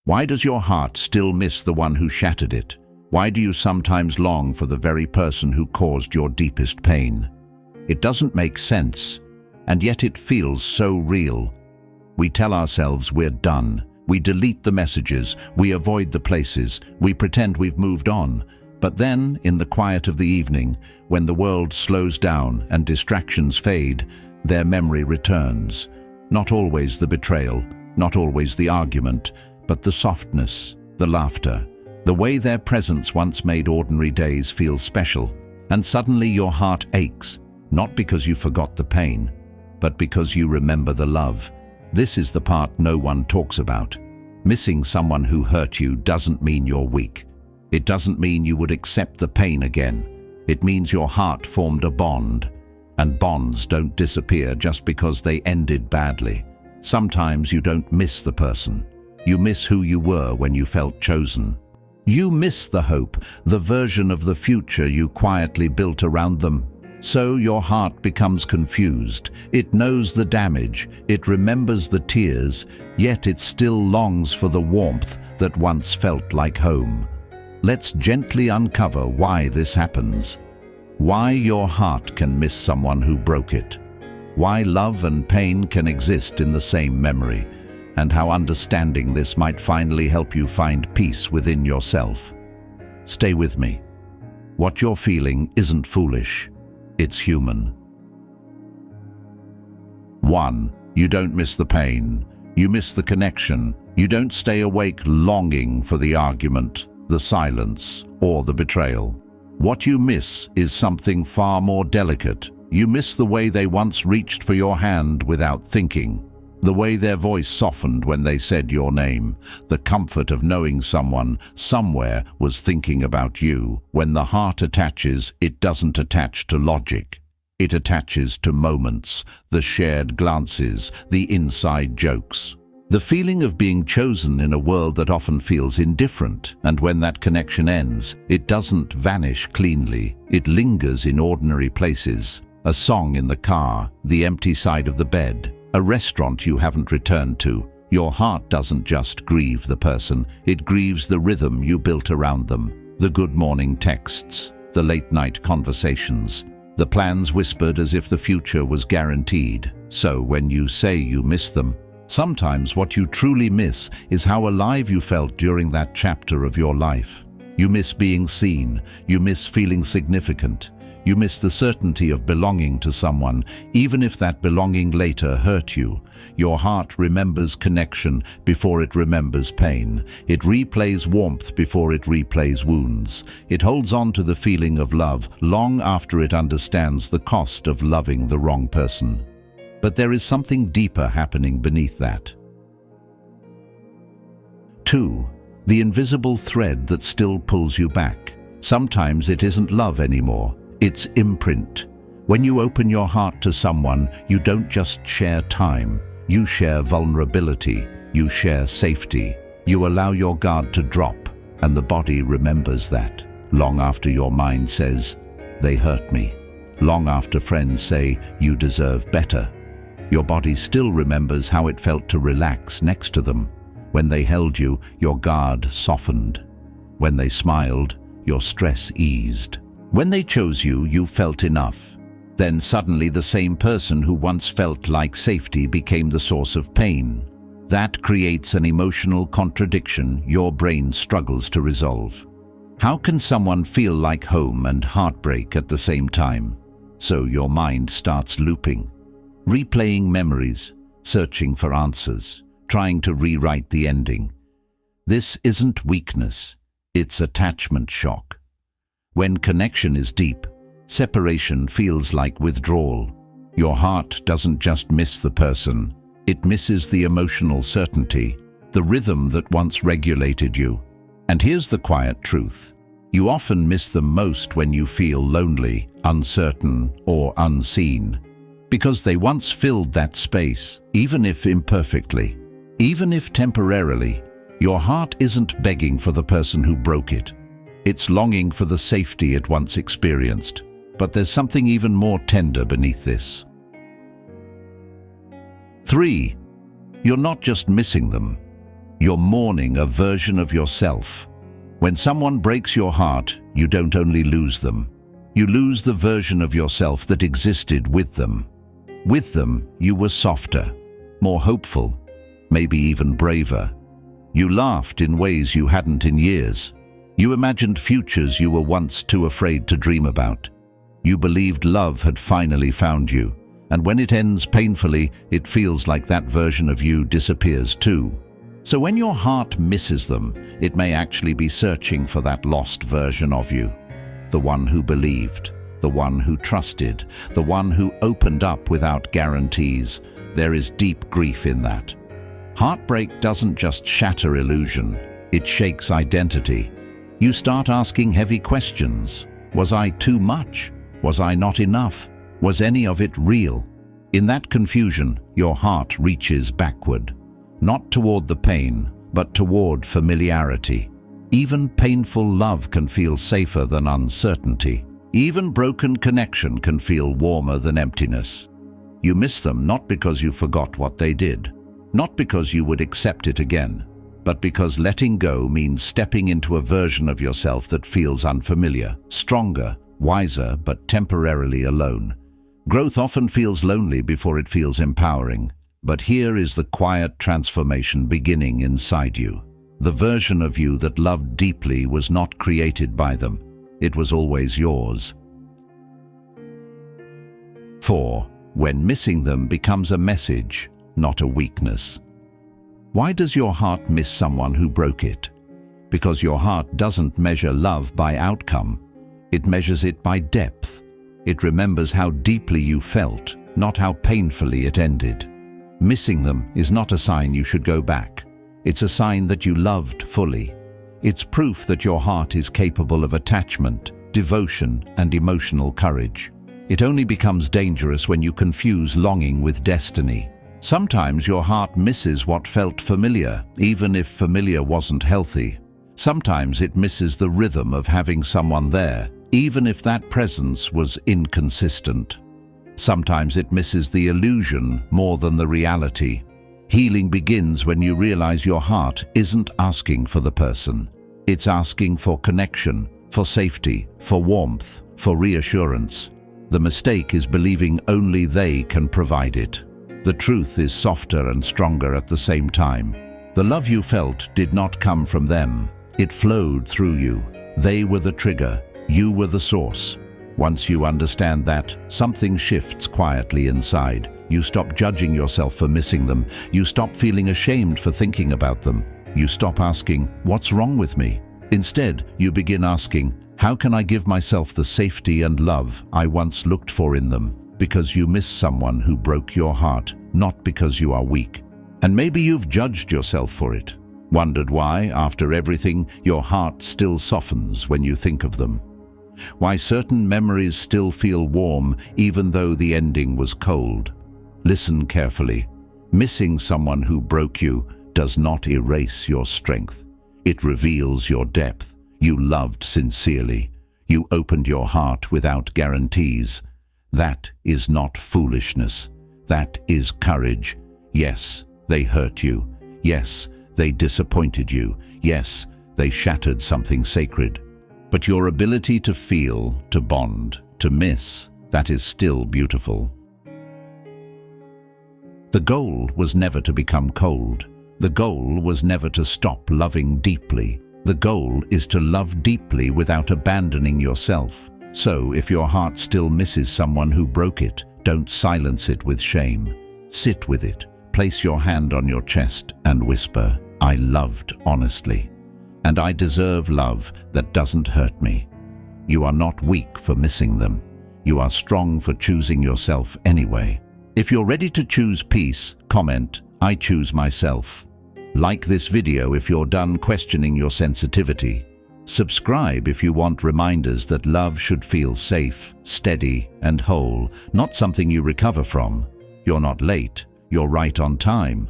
Why does your heart still miss the one who shattered it? Why do you sometimes long for the very person who caused your deepest pain? It doesn't make sense, and yet it feels so real. We tell ourselves we're done. We delete the messages, we avoid the places, we pretend we've moved on. But then, in the quiet of the evening, when the world slows down and distractions fade, their memory returns. Not always the betrayal, not always the argument, but the softness, the laughter, the way their presence once made ordinary days feel special. And suddenly your heart aches, not because you forgot the pain, but because you remember the love. This is the part no one talks about. Missing someone who hurt you doesn't mean you're weak. It doesn't mean you would accept the pain again. It means your heart formed a bond. And bonds don't disappear just because they ended badly. Sometimes you don't miss the person. You miss who you were when you felt chosen. You miss the hope, the version of the future you quietly built around them. So your heart becomes confused. It knows the damage, it remembers the tears, yet it still longs for the warmth that once felt like home. Let's gently uncover why this happens. Why your heart can miss someone who broke it. Why love and pain can exist in the same memory, and how understanding this might finally help you find peace within yourself. Stay with me. What you're feeling isn't foolish. It's human. 1. You don't miss the pain. You miss the connection. You don't stay awake longing for the argument, the silence, or the betrayal. What you miss is something far more delicate. You miss the way they once reached for your hand without thinking. The way their voice softened when they said your name, the comfort of knowing someone somewhere was thinking about you. When the heart attaches, it doesn't attach to logic. It attaches to moments, the shared glances, the inside jokes. The feeling of being chosen in a world that often feels indifferent, and when that connection ends, it doesn't vanish cleanly. It lingers in ordinary places. A song in the car, the empty side of the bed, a restaurant you haven't returned to. Your heart doesn't just grieve the person, it grieves the rhythm you built around them. The good morning texts, the late night conversations, the plans whispered as if the future was guaranteed. So when you say you miss them, sometimes what you truly miss is how alive you felt during that chapter of your life. You miss being seen, you miss feeling significant. You miss the certainty of belonging to someone, even if that belonging later hurt you. Your heart remembers connection before it remembers pain. It replays warmth before it replays wounds. It holds on to the feeling of love long after it understands the cost of loving the wrong person. But there is something deeper happening beneath that. 2. The invisible thread that still pulls you back. Sometimes it isn't love anymore. It's imprint. When you open your heart to someone, you don't just share time. You share vulnerability. You share safety. You allow your guard to drop, and the body remembers that. Long after your mind says, "They hurt me." Long after friends say, "You deserve better." Your body still remembers how it felt to relax next to them. When they held you, your guard softened. When they smiled, your stress eased. When they chose you, you felt enough. Then suddenly the same person who once felt like safety became the source of pain. That creates an emotional contradiction your brain struggles to resolve. How can someone feel like home and heartbreak at the same time? So your mind starts looping, replaying memories, searching for answers, trying to rewrite the ending. This isn't weakness, it's attachment shock. When connection is deep, separation feels like withdrawal. Your heart doesn't just miss the person, it misses the emotional certainty, the rhythm that once regulated you. And here's the quiet truth. You often miss them most when you feel lonely, uncertain, or unseen. Because they once filled that space, even if imperfectly, even if temporarily. Your heart isn't begging for the person who broke it. It's longing for the safety it once experienced. But there's something even more tender beneath this. 3. You're not just missing them. You're mourning a version of yourself. When someone breaks your heart, you don't only lose them. You lose the version of yourself that existed with them. With them, you were softer, more hopeful, maybe even braver. You laughed in ways you hadn't in years. You imagined futures you were once too afraid to dream about. You believed love had finally found you, and when it ends painfully, it feels like that version of you disappears too. So when your heart misses them, it may actually be searching for that lost version of you. The one who believed, the one who trusted, the one who opened up without guarantees. There is deep grief in that. Heartbreak doesn't just shatter illusion, it shakes identity. You start asking heavy questions. Was I too much? Was I not enough? Was any of it real? In that confusion, your heart reaches backward. Not toward the pain, but toward familiarity. Even painful love can feel safer than uncertainty. Even broken connection can feel warmer than emptiness. You miss them not because you forgot what they did, not because you would accept it again, but because letting go means stepping into a version of yourself that feels unfamiliar, stronger, wiser, but temporarily alone. Growth often feels lonely before it feels empowering. But here is the quiet transformation beginning inside you. The version of you that loved deeply was not created by them. It was always yours. 4. When missing them becomes a message, not a weakness. Why does your heart miss someone who broke it? Because your heart doesn't measure love by outcome. It measures it by depth. It remembers how deeply you felt, not how painfully it ended. Missing them is not a sign you should go back. It's a sign that you loved fully. It's proof that your heart is capable of attachment, devotion, and emotional courage. It only becomes dangerous when you confuse longing with destiny. Sometimes your heart misses what felt familiar, even if familiar wasn't healthy. Sometimes it misses the rhythm of having someone there, even if that presence was inconsistent. Sometimes it misses the illusion more than the reality. Healing begins when you realize your heart isn't asking for the person. It's asking for connection, for safety, for warmth, for reassurance. The mistake is believing only they can provide it. The truth is softer and stronger at the same time. The love you felt did not come from them. It flowed through you. They were the trigger. You were the source. Once you understand that, something shifts quietly inside. You stop judging yourself for missing them. You stop feeling ashamed for thinking about them. You stop asking, "What's wrong with me?" Instead, you begin asking, "How can I give myself the safety and love I once looked for in them?" Because you miss someone who broke your heart, not because you are weak. And maybe you've judged yourself for it. Wondered why, after everything, your heart still softens when you think of them. Why certain memories still feel warm even though the ending was cold. Listen carefully. Missing someone who broke you does not erase your strength. It reveals your depth. You loved sincerely. You opened your heart without guarantees. That is not foolishness. That is courage. Yes, they hurt you. Yes, they disappointed you. Yes, they shattered something sacred. But your ability to feel, to bond, to miss, that is still beautiful. The goal was never to become cold. The goal was never to stop loving deeply. The goal is to love deeply without abandoning yourself. So, if your heart still misses someone who broke it, don't silence it with shame. Sit with it. Place your hand on your chest and whisper, "I loved honestly. And I deserve love that doesn't hurt me." You are not weak for missing them. You are strong for choosing yourself anyway. If you're ready to choose peace, comment, "I choose myself." Like this video if you're done questioning your sensitivity. Subscribe if you want reminders that love should feel safe, steady, and whole, not something you recover from. You're not late, you're right on time.